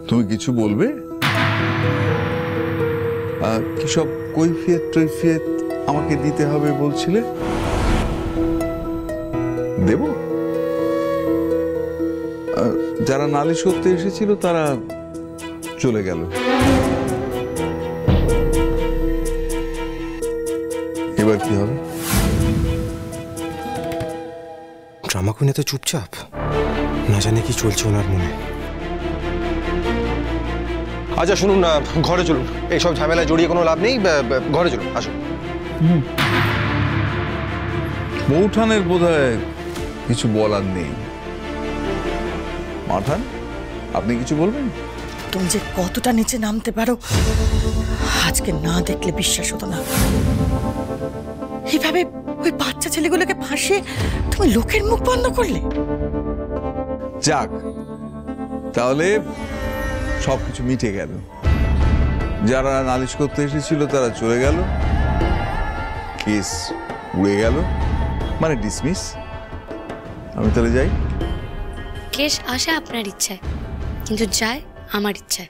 তুমি কিছু বলবে? কি সব কৈফিয়ত টৈফিয়ত আমাকে দিতে হবে বলছিলে, দেব? যারা নালিশ করতে এসেছিল তারা চলে গেল, এবার কি হবে? ড্রামা কুইন তো চুপচাপ, না জানে কি চলছে ওনার মনে। আচ্ছা শুনুন না, ঘরে চলুন, এইসব ঝামেলায় জড়িয়ে কোনো লাভ নেই, ঘরে চলুন, আসুন। বৌঠানের বোধহয় কিছু বলার নেই। মাঠান, আপনি কিছু বলবেন? তুমি যে কতটা নিচে নামতে পারো আজকে না দেখলে বিশ্বাস হতো না। এইভাবে ওই বাচ্চা ছেলেগুলোকে ফাঁসিয়ে তুমি লোকের মুখ বন্ধ করলে। যাক, তাহলে সবকিছু মিটে গেল। যারা নালিশ করতে এসেছিল তারা চলে গেল, কেস উড়ে গেল, মানে ডিসমিস। আমি তাহলে যাই। কেস আসে আপনার ইচ্ছায়, কিন্তু যায় আমার ইচ্ছায়।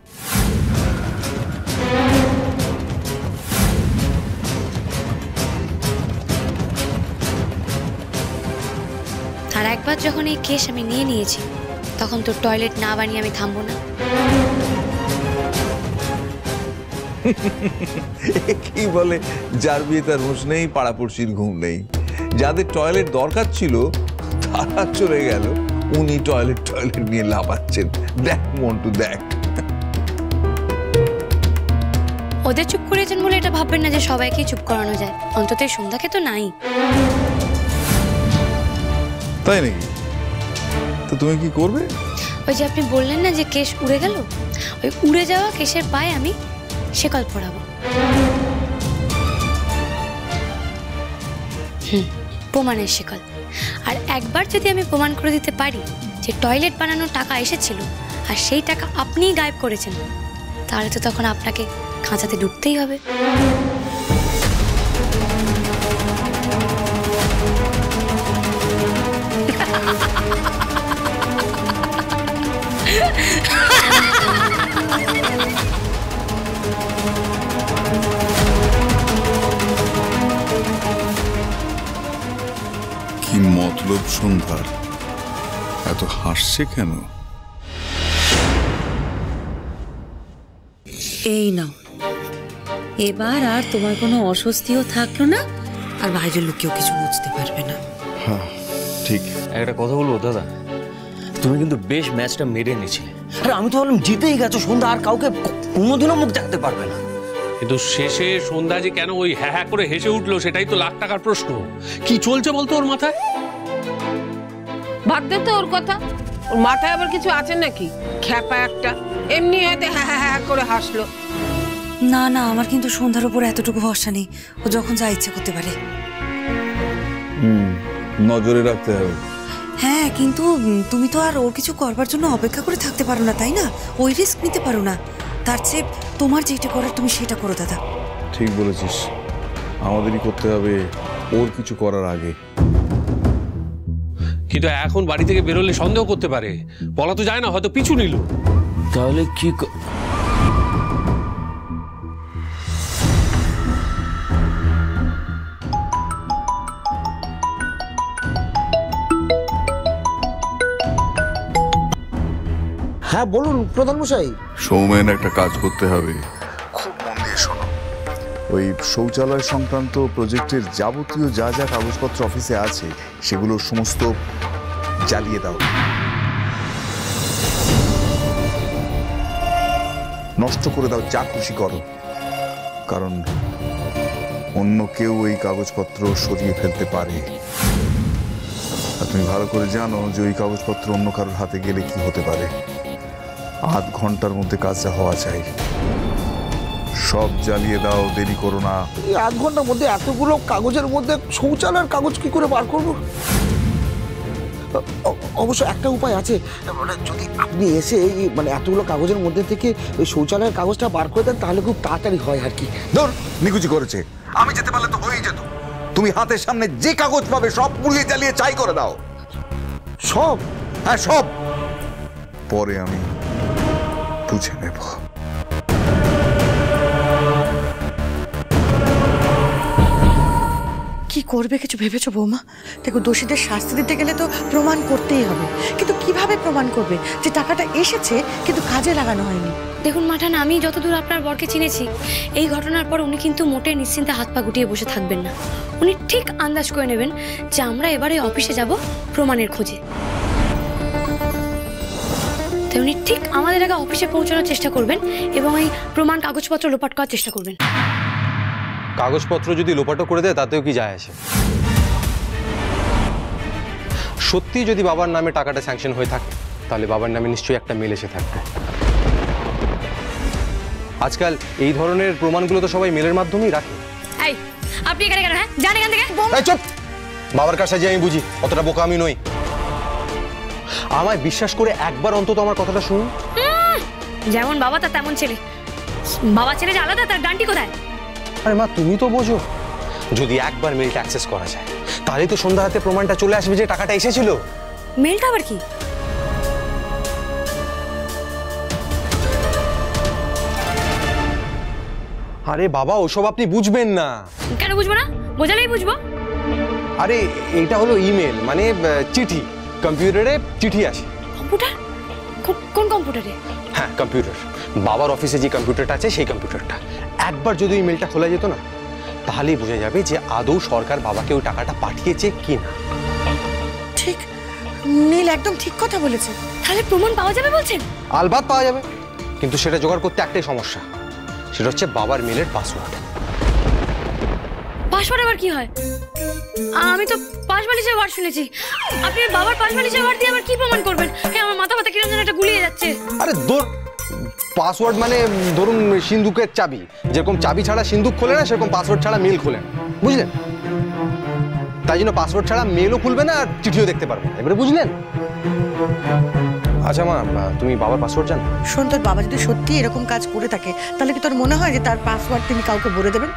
আর একবার যখন এই কেস আমি নিয়ে নিয়েছি, তখন তো টয়লেট না বানিয়ে আমি থামবো না। কি বলে, যার বিয়ে তার হুঁশ নেই, পাড়াপড়শির ঘুম নেই। যাদের টয়লেট দরকার ছিল তারা চলে গেল, উনি টয়লেট নিয়ে লাফাচ্ছেন। দেখ মন্টু, দেখ। ওদের চুপ করেছেন বলে এটা ভাববেন না যে সবাইকেই চুপ করানো যায়। অন্তত এই সন্ধ্যাকে তো নাই। তাই নাকি? তো তুমি কি করবে? ওই যে আপনি বললেন না যে কেস উড়ে গেল, ওই উড়ে যাওয়া কেসের পায়ে আমি শেকল পরাবো। প্রমাণের শেকল। আর একবার যদি আমি প্রমাণ করে দিতে পারি যে টয়লেট বানানোর টাকা এসেছিল আর সেই টাকা আপনিই গায়েব করেছেন, তাহলে তো তখন আপনাকে খাঁচাতে ঢুকতেই হবে। কি মতলব সন্ধ্যার? এত হাসছে কেন? এই নাও, এবার আর তোমার কোনো অস্বস্তিও থাকলো না, আর বাইরের লোকেও কিছু বুঝতে পারবে না। হ্যাঁ ঠিক। একটা কথা বলবো দাদা, তুমি কিন্তু বেশ ম্যাচটা মেরে নিয়েছিলে। আর আমি তো ভাবলাম জিতেই গেছো, সন্ধ্যা আর কাউকে কোনোদিনও মুখ দেখাতে পারবে না। কিন্তু শেষে সন্ধ্যা যে কেন ওই হ্যাঁ হ্যাঁ করে হেসে উঠলো, সেটাই তো লাখ টাকার প্রশ্ন। কি চলছে বলতো ওর মাথায়? বাদ দে তো ওর কথা, ওর মাথায় আবার কিছু আছে নাকি? খ্যাপা একটা, এমনি হয়তো হ্যাঁ হ্যাঁ হ্যাঁ করে হাসলো। না না, আমার কিন্তু সন্ধ্যার উপর এতটুকু ভরসা নেই, ও যখন যা ইচ্ছে করতে পারে। নজরে রাখতে হবে। হ্যাঁ, কিন্তু তুমি তো আর ওর কিছু করবার জন্য অপেক্ষা করে থাকতে পারো না, তাই না? ওই রিস্ক নিতে পারো না। তার চেয়ে তোমার যেটা করার তুমি সেটা করো দাদা। ঠিক বলেছিস, আমাদেরই করতে হবে ওর কিছু করার আগে। কিন্তু এখন বাড়ি থেকে বেরোলে সন্দেহ করতে পারে, বলা তো যায় না, হয়তো পিছু নিল। তাহলে কি? হ্যাঁ বলুন প্রধান মশাই। সৌমেন, একটা কাজ করতে হবে, খুব মন দিয়ে শোনো। ওই শৌচালয় সংক্রান্ত প্রজেক্টের যাবতীয় যা যা কাগজপত্র অফিসে আছে সেগুলো সমস্ত জ্বালিয়ে দাও, নষ্ট করে দাও, যা খুশি করো। কারণ অন্য কেউ এই কাগজপত্র সরিয়ে ফেলতে পারে। আর তুমি ভালো করে জানো যে ওই কাগজপত্র অন্য কারোর হাতে গেলে কি হতে পারে। আধ ঘন্টার মধ্যে কাজটা হওয়া চাই। সব জ্বালিয়ে দাও, দেরি করো না। আধ ঘন্টার মধ্যে এতগুলো কাগজের মধ্যে শৌচালয়ের কাগজ কি করে বার করবো? অবশ্য একটা উপায় আছে, মানে যদি আপনি এসে মানে এতগুলো কাগজের মধ্যে থেকে ওই শৌচালয়ের কাগজটা বার করে দেন তাহলে খুব তাড়াতাড়ি হয় আর কি। ধর, নিকুচি করেছে। আমি যেতে পারলে তো হয়েই যেত। তুমি হাতের সামনে যে কাগজ পাবে সব পুড়িয়ে জ্বালিয়ে ছাই করে দাও। সব? হ্যাঁ সব। পরে আমি বুঝে নেব। কি করবে কিছু ভেবেছো বৌমা? দেখো, দোষীদের শাস্তি দিতে গেলে তো প্রমাণ করতেই হবে, কিন্তু কিভাবে প্রমাণ করবে যে টাকাটা এসেছে কিন্তু কাজে লাগানো হয়নি? দেখুন মাঠান, আমি যতদূর আপনার বরকে চিনেছি, এই ঘটনার পর উনি কিন্তু মোটে নিশ্চিন্তে হাত পা গুটিয়ে বসে থাকবেন না। উনি ঠিক আন্দাজ করে নেবেন যে আমরা এবারে অফিসে যাব প্রমাণের খোঁজে। তাই উনি ঠিক আমাদের আগে অফিসে পৌঁছানোর চেষ্টা করবেন এবং এই প্রমাণ কাগজপত্র লোপাট করার চেষ্টা করবেন। কাগজপত্র যদি লোপাটও করে দেয় তাতেও কি যায় আসে? সত্যি যদি বাবার নামে টাকাটা স্যাংশন হয়ে থাকে তাহলে বাবার নামে নিশ্চয়ই একটা মেল এসে থাকবে। আজকাল এই ধরনের প্রমাণগুলো তো সবাই মেলের মাধ্যমেই রাখে। এই আপনি এখানে কেন? হ্যাঁ, জান এখান থেকে। এই চুপ! বাবার কাছে যে আমি বুঝি, অতটা বোকা আমি নই। আমায় বিশ্বাস করে একবার অন্তত আমার কথাটা শুনুন। যেমন বাবা তার তেমন ছেলে। বাবা ছেলে যে আলাদা, তার গানটি কোথায়? আরে মা, তুমি তো বোঝো, যদি একবার মেলটা অ্যাক্সেস করা যায় তাহলে তো সন্ধ্যা হাতে প্রমাণটা চলে আসবে যে টাকাটা এসেছিল। মেলটা আবার কি? আরে বাবা, ওসব আপনি বুঝবেন না। কেন বুঝবো না? বোঝালেই বুঝবো। আরে এইটা হলো ইমেল, মানে চিঠি। কম্পিউটারে চিঠি আসে। কম্পিউটার? কোন কম্পিউটারে? হ্যাঁ, কম্পিউটার। বাবার অফিসে যে কম্পিউটারটা আছে সেই কম্পিউটারটা। একবার যদি ইমেলটা খোলা যেত না, তাহলেই বোঝা যাবে যে আদৌ সরকার বাবাকে ওই টাকাটা পাঠিয়েছে কি না। ঠিক, নীল একদম ঠিক কথা বলেছে। তাহলে প্রমাণ পাওয়া যাবে বলছেন? আলবাত পাওয়া যাবে, কিন্তু সেটা জোগাড় করতে একটাই সমস্যা, সেটা হচ্ছে বাবার মেলের পাসওয়ার্ড। পাসওয়ার্ড আবার কি হয়? আমি তো পাসওয়ার্ডের ওয়ার্ড শুনেছি। আপনি বাবার পাসওয়ার্ডের ওয়ার্ড দিয়ে আবার কি প্রমাণ করবেন? হ্যাঁ, আমার মাথা ব্যথা কিরকম যেন একটা গুলিয়ে যাচ্ছে। আরে পাসওয়ার্ড মানে ধরুন সিন্ধুকের চাবি, যেরকম চাবি ছাড়া সিন্ধুক খোলে না, সেরকম পাসওয়ার্ড ছাড়া মেল খোলে না, বুঝলেন? তাই জন্য পাসওয়ার্ড ছাড়া মেলও খুলবে না আর চিঠিও দেখতে পারবে না। এবারে বুঝলেন? আচ্ছা মা, তুমি বাবার পাসওয়ার্ড জানো? শোন, তোর বাবা যদি সত্যি এরকম কাজ করে থাকে তাহলে কি তোর মনে হয় যে তার পাসওয়ার্ড তিনি কাউকে বলে দেবেন?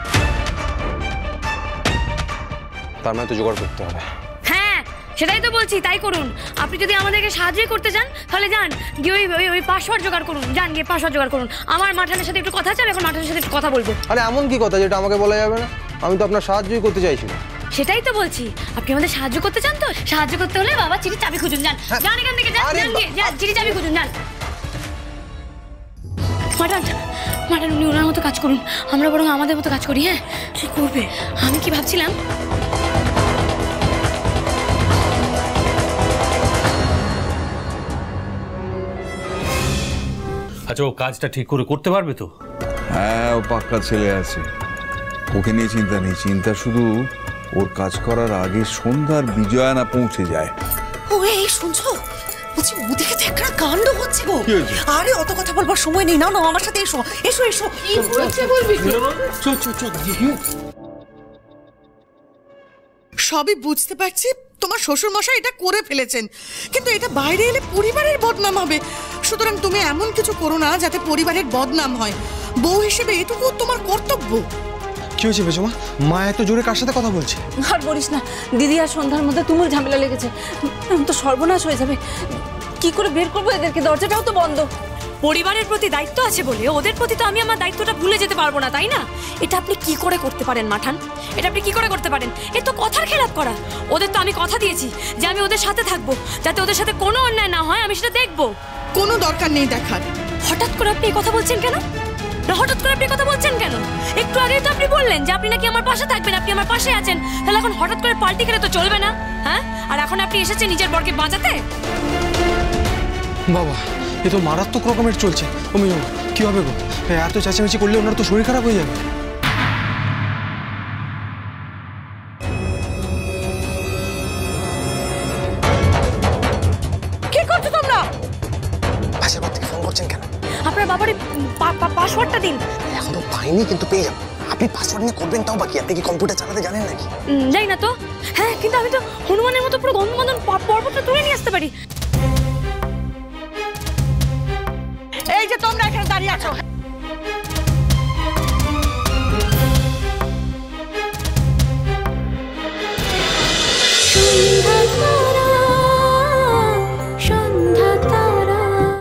তার মানে তো জোগাড় করতে হবে। হ্যাঁ, সেটাই তো বলছি, তাই করুন। আপনি যদি আমাদেরকে সাহায্য করতে চান তাহলে যান গিয়ে ওই পাসওয়ার্ড জোগাড় করুন। যান গিয়ে পাসওয়ার্ড জোগাড় করুন। আমার মাঠানের সাথে একটু কথা আছে, এখন মাঠানের সাথে একটু কথা বলবো। আরে এমন কি কথা যেটা আমাকে বলা যাবে না? আমি তো আপনার সাহায্যই করতে চাইছি। সেটাই তো বলছি, আপনি আমাদের সাহায্য করতে চান তো? সাহায্য করতে হলে বাবা চিঠি চাবি খুঁজুন। যান, যান এখান থেকে, যান গিয়ে চিঠি চাবি খুঁজুন। যান মাঠান, উনি ওনার মতো কাজ করুন, আমরা বরং আমাদের মতো কাজ করি। হ্যাঁ, কি করবে? আমি কি ভাবছিলাম, আচ্ছা, ও কাজটা ঠিক করে করতে পারবে তো? হ্যাঁ, ও পাক্কা ছেলে আছে, ওকে নিয়ে চিন্তা নেই। চিন্তা শুধু ওর কাজ করার আগে সন্ধ্যার বিজয়া না পৌঁছে যায়। ও এই শুনছো? বলছি ওদিকে তো একটা কাণ্ড হচ্ছে গো। কি হয়েছে? আরে অত কথা বলবার সময় নেই, না না আমার সাথে এসো এসো এসো। কি হয়েছে বলবি? সবই বুঝতে পারছি, তোমার শ্বশুর মশাই এটা করে ফেলেছেন, কিন্তু এটা বাইরে এলে পরিবারের বদনাম হবে। সুতরাং তুমি এমন কিছু করো না যাতে পরিবারের বদনাম হয়। বউ হিসেবে এটুকু তোমার কর্তব্য। কি হয়েছে বেজমা? মা এত জোরে কার সাথে কথা বলছে? আর বলিস না, দিদি আর সন্ধ্যার মধ্যে তুমুল ঝামেলা লেগেছে। তো সর্বনাশ হয়ে যাবে। কি করে বের করবো এদেরকে? দরজাটাও তো বন্ধ। পরিবারের প্রতি দায়িত্ব আছে বলে ওদের প্রতি তো আমি আমার দায়িত্বটা ভুলে যেতে পারবো না, তাই না? এটা আপনি কি করে করতে পারেন মাঠান? এটা আপনি কি করে করতে পারেন? এ তো কথার খেলাপ করা। ওদের তো আমি কথা দিয়েছি যে আমি ওদের সাথে থাকবো, যাতে ওদের সাথে কোনো অন্যায় না হয়, আমি সেটা দেখবো। কোনো দরকার নেই দেখার। হঠাৎ করে আপনি এই কথা বলছেন কেন? হঠাৎ করে আপনি কথা বলছেন কেন? একটু আগেই তো আপনি বললেন যে আপনি নাকি আমার পাশে থাকবেন, আপনি আমার পাশে আছেন। তাহলে এখন হঠাৎ করে পাল্টি খেলে তো চলবে না, হ্যাঁ? আর এখন আপনি এসেছেন নিজের বরকে বাঁচাতে। বাবা, এ তো মারাত্মক রকমের চলছে। ও মেয়ে, কি হবে গো? এত চেঁচামেচি করলে ওনার তো শরীর খারাপ হয়ে যাবে। কি করছো তোমরা? পাশের বাড়ি থেকে ফোন করছেন কেন? আপনার বাবার পাসওয়ার্ডটা দিন। এখন তো পাইনি, কিন্তু পেয়ে যাবো। আপনি পাসওয়ার্ড নিয়ে করবেন তাও বাকি? আপনি কি কম্পিউটার চালাতে জানেন নাকি? যাই না তো। হ্যাঁ, কিন্তু আমি তো হনুমানের মতো পুরো গন্ধ পর্বতটা তুলে নিয়ে আসতে পারি। এই যে তোমরা এখানে দাঁড়িয়ে আছো,